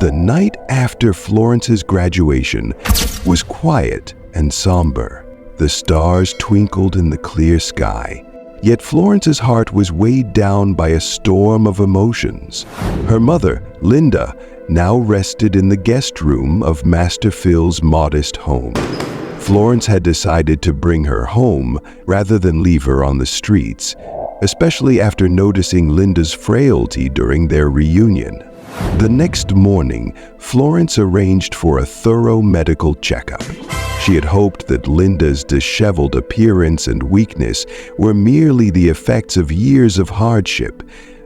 The night after Florence's graduation was quiet and somber. The stars twinkled in the clear sky, yet Florence's heart was weighed down by a storm of emotions. Her mother, Linda, now rested in the guest room of Master Phil's modest home. Florence had decided to bring her home rather than leave her on the streets, especially after noticing Linda's frailty during their reunion. The next morning, Florence arranged for a thorough medical checkup. She had hoped that Linda's disheveled appearance and weakness were merely the effects of years of hardship,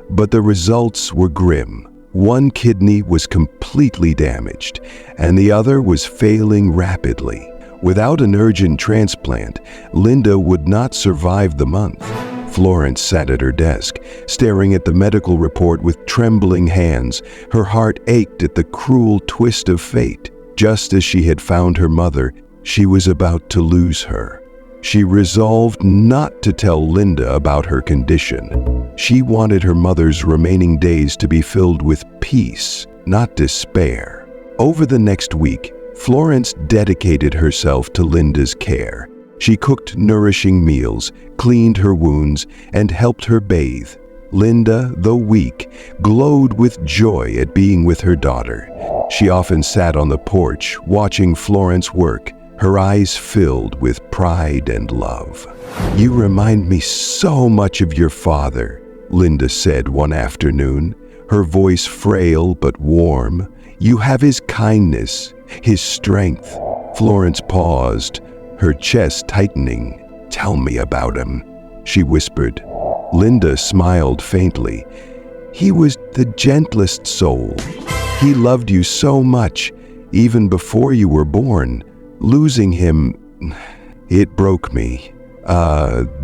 but the results were grim. One kidney was completely damaged, and the other was failing rapidly. Without an urgent transplant, Linda would not survive the month. Florence sat at her desk, staring at the medical report with trembling hands. Her heart ached at the cruel twist of fate. Just as she had found her mother, she was about to lose her. She resolved not to tell Linda about her condition. She wanted her mother's remaining days to be filled with peace, not despair. Over the next week, Florence dedicated herself to Linda's care. She cooked nourishing meals, cleaned her wounds, and helped her bathe. Linda, though weak, glowed with joy at being with her daughter. She often sat on the porch, watching Florence work, her eyes filled with pride and love. "You remind me so much of your father," Linda said one afternoon, her voice frail but warm. "You have his kindness, his strength." Florence paused, her chest tightening. "Tell me about him," she whispered. Linda smiled faintly. "He was the gentlest soul. He loved you so much, even before you were born. Losing him, it broke me.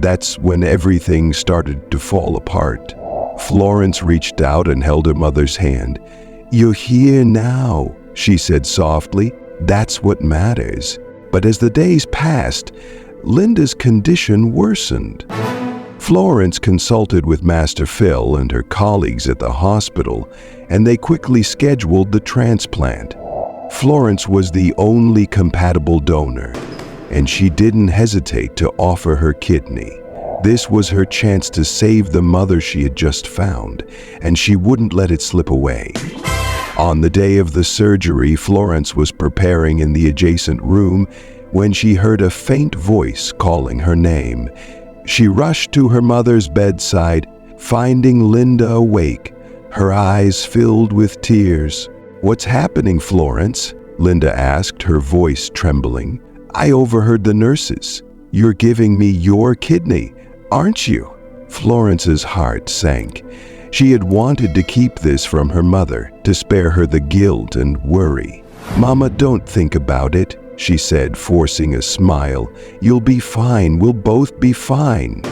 That's when everything started to fall apart." Florence reached out and held her mother's hand. "You're here now," she said softly. "That's what matters." But as the days passed, Linda's condition worsened. Florence consulted with Master Phil and her colleagues at the hospital, and they quickly scheduled the transplant. Florence was the only compatible donor, and she didn't hesitate to offer her kidney. This was her chance to save the mother she had just found, and she wouldn't let it slip away. On the day of the surgery, Florence was preparing in the adjacent room when she heard a faint voice calling her name. She rushed to her mother's bedside, finding Linda awake, her eyes filled with tears. "What's happening, Florence?" Linda asked, her voice trembling. "I overheard the nurses. You're giving me your kidney, aren't you?" Florence's heart sank. She had wanted to keep this from her mother, to spare her the guilt and worry. "Mama, don't think about it," she said, forcing a smile. "You'll be fine. We'll both be fine."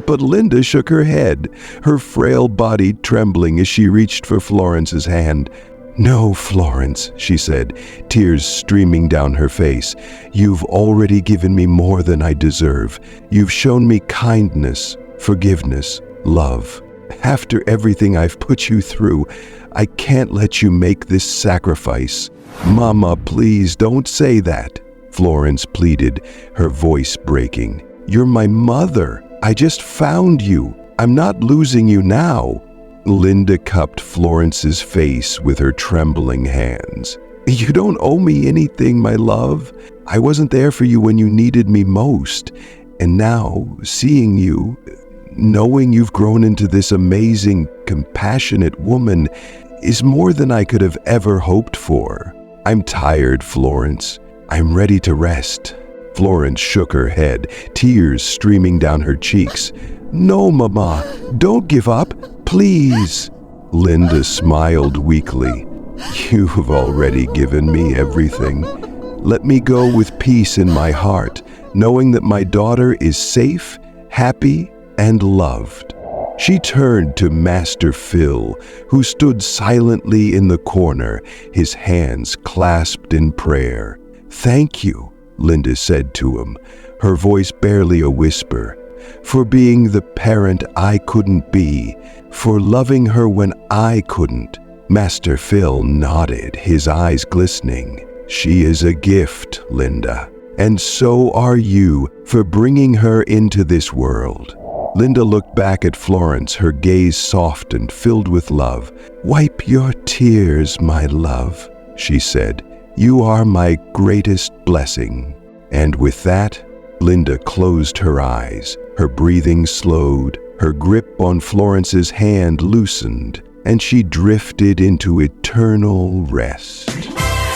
But Linda shook her head, her frail body trembling as she reached for Florence's hand. "No, Florence," she said, tears streaming down her face. "You've already given me more than I deserve. You've shown me kindness, forgiveness, love. After everything I've put you through, I can't let you make this sacrifice." "Mama, please don't say that," Florence pleaded, her voice breaking. "You're my mother. I just found you. I'm not losing you now." Linda cupped Florence's face with her trembling hands. "You don't owe me anything, my love. I wasn't there for you when you needed me most. And now, seeing you, knowing you've grown into this amazing, compassionate woman is more than I could have ever hoped for. I'm tired, Florence. I'm ready to rest." Florence shook her head, tears streaming down her cheeks. "No, Mama, don't give up, please." Linda smiled weakly. "You've already given me everything. Let me go with peace in my heart, knowing that my daughter is safe, happy, and loved." She turned to Master Phil, who stood silently in the corner, his hands clasped in prayer. "Thank you," Linda said to him, her voice barely a whisper, "for being the parent I couldn't be, for loving her when I couldn't, Master Phil nodded, his eyes glistening. "She is a gift, Linda, and so are you for bringing her into this world." Linda looked back at Florence, her gaze soft and filled with love. "Wipe your tears, my love," she said. "You are my greatest blessing." And with that, Linda closed her eyes. Her breathing slowed, her grip on Florence's hand loosened, and she drifted into eternal rest.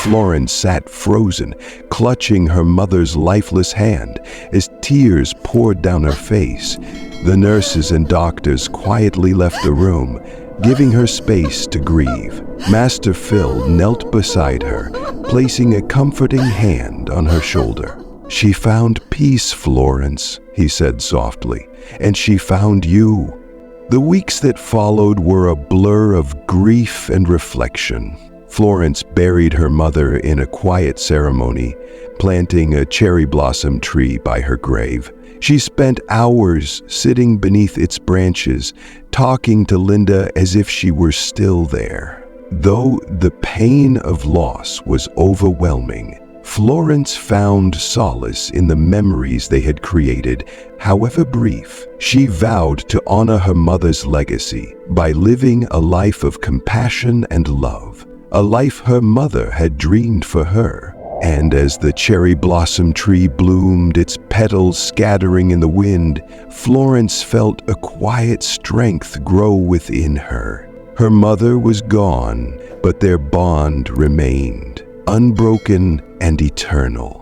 Florence sat frozen, clutching her mother's lifeless hand as tears poured down her face. The nurses and doctors quietly left the room, giving her space to grieve. Master Phil knelt beside her, placing a comforting hand on her shoulder. "She found peace, Florence," he said softly, "and she found you." The weeks that followed were a blur of grief and reflection. Florence buried her mother in a quiet ceremony, planting a cherry blossom tree by her grave. She spent hours sitting beneath its branches, talking to Linda as if she were still there. Though the pain of loss was overwhelming, Florence found solace in the memories they had created, however brief. She vowed to honor her mother's legacy by living a life of compassion and love, a life her mother had dreamed for her. And as the cherry blossom tree bloomed, its petals scattering in the wind, Florence felt a quiet strength grow within her. Her mother was gone, but their bond remained, unbroken and eternal.